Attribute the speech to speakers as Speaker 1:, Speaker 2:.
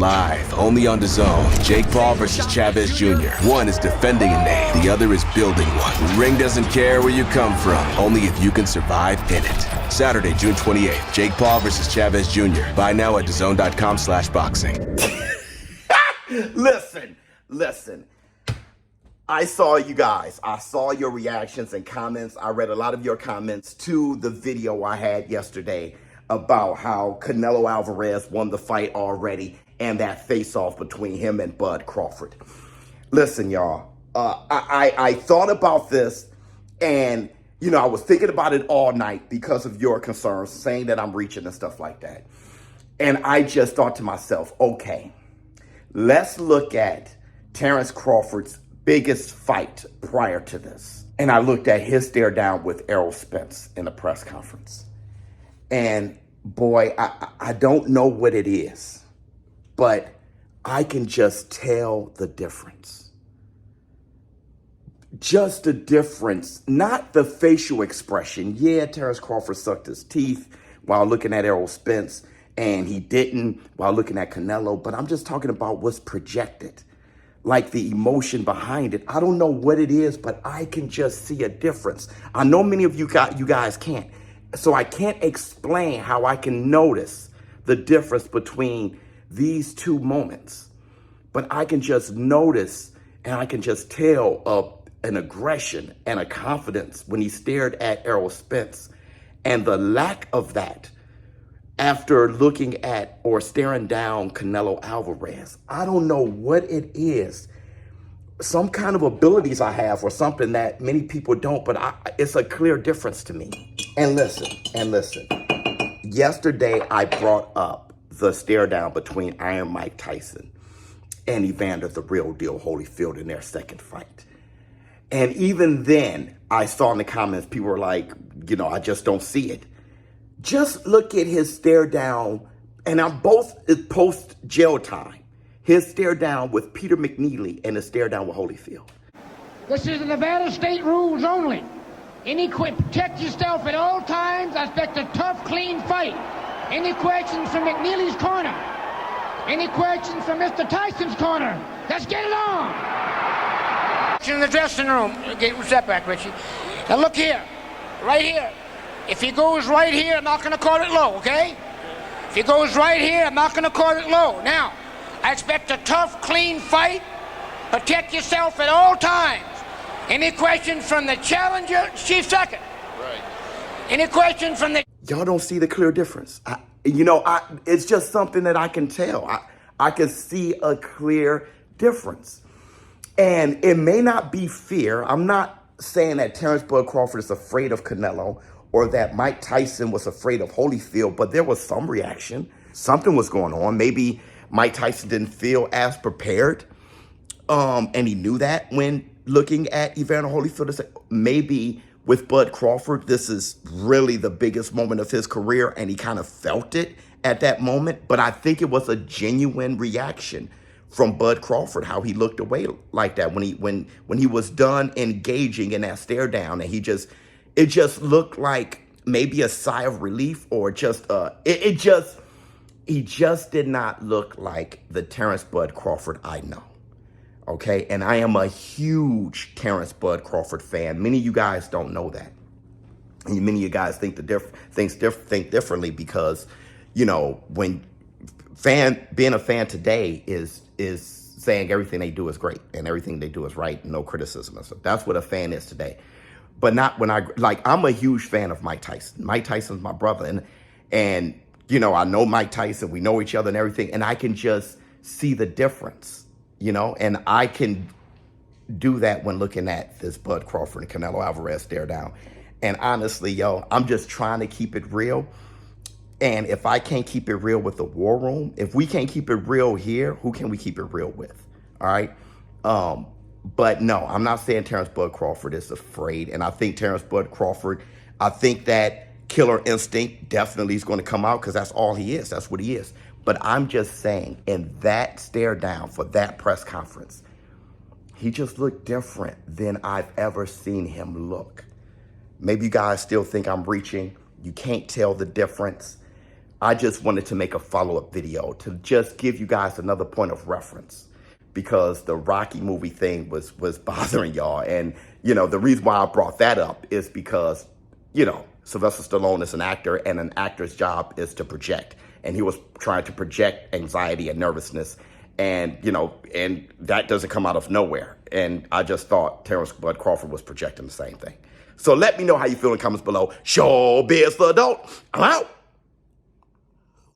Speaker 1: Live, only on DAZN. Jake Paul versus Chavez Jr. One is defending a name, the other is building one. The ring doesn't care where you come from, only if you can survive in it. Saturday, June 28th, Jake Paul versus Chavez Jr. Buy now at DAZN.com/boxing.
Speaker 2: Listen. I saw you guys. I saw your reactions and comments. I read a lot of your comments to the video I had yesterday about how Canelo Alvarez won the fight already and that face-off between him and Bud Crawford. Listen, y'all, I thought about this and, I was thinking about it all night because of your concerns, saying that I'm reaching and stuff like that. And I just thought to myself, okay, let's look at Terrence Crawford's biggest fight prior to this. And I looked at his stare down with Errol Spence in a press conference. And boy, I don't know what it is, but I can just tell the difference. Just the difference, not the facial expression. Yeah, Terrence Crawford sucked his teeth while looking at Errol Spence, and he didn't while looking at Canelo, but I'm just talking about what's projected. Like the emotion behind it. I don't know what it is, but I can just see a difference. I know many of you guys can't. So I can't explain how I can notice the difference between these two moments. But I can just notice and I can just tell an aggression and a confidence when he stared at Errol Spence. And the lack of that after looking at or staring down Canelo Alvarez. I don't know what it is. Some kind of abilities I have or something that many people don't, but it's a clear difference to me. And listen. Yesterday, I brought up the stare down between Iron Mike Tyson and Evander the Real Deal Holyfield in their second fight. And even then, I saw in the comments, people were like, I just don't see it. Just look at his stare down, and I'm both post jail time. His stare down with Peter McNeely and his stare down with Holyfield.
Speaker 3: This is the Nevada state rules only. Protect yourself at all times. I expect a tough, clean fight. Any questions from McNeely's corner? Any questions from Mr. Tyson's corner? Let's get it on. In the dressing room. Get step back, Richie. Now look here, right here. If he goes right here, I'm not going to call it low, okay? If he goes right here, I'm not going to call it low. Now, I expect a tough, clean fight. Protect yourself at all times. Any questions from the challenger? Chief second. Right. Any questions from the...
Speaker 2: Y'all don't see the clear difference. It's just something that I can tell. I can see a clear difference. And it may not be fear. I'm not saying that Terrence Bud Crawford is afraid of Canelo or that Mike Tyson was afraid of Holyfield, but there was some reaction. Something was going on. Maybe Mike Tyson didn't feel as prepared, and he knew that when looking at Evander Holyfield. Maybe with Bud Crawford, this is really the biggest moment of his career, and he kind of felt it at that moment. But I think it was a genuine reaction from Bud Crawford, how he looked away like that when he was done engaging in that stare down, and it just looked like maybe a sigh of relief or just he just did not look like the Terrence Bud Crawford I know. Okay, and I am a huge Terrence Bud Crawford fan. Many of you guys don't know that, and many of you guys think think differently because, when being a fan today is saying everything they do is great and everything they do is right, no criticism. So that's what a fan is today. But not when I'm a huge fan of Mike Tyson. Mike Tyson's my brother, and I know Mike Tyson. We know each other and everything, and I can just see the difference, and I can do that when looking at this Bud Crawford and Canelo Alvarez stare down. And honestly, I'm just trying to keep it real. And if I can't keep it real with the War Room, if we can't keep it real here, who can we keep it real with? All right. But no, I'm not saying Terrence Bud Crawford is afraid. And I think Terrence Bud Crawford, I think that killer instinct definitely is going to come out because that's all he is. That's what he is. But I'm just saying, in that stare down for that press conference, he just looked different than I've ever seen him look. Maybe you guys still think I'm reaching. You can't tell the difference. I just wanted to make a follow-up video to just give you guys another point of reference, because the Rocky movie thing was bothering y'all. And, you know, the reason why I brought that up is because, you know, Sylvester Stallone is an actor, and an actor's job is to project. And he was trying to project anxiety and nervousness. And, you know, and that doesn't come out of nowhere. And I just thought Terrence Bud Crawford was projecting the same thing. So let me know how you feel in the comments below. ShowBizz for Adult. I'm out.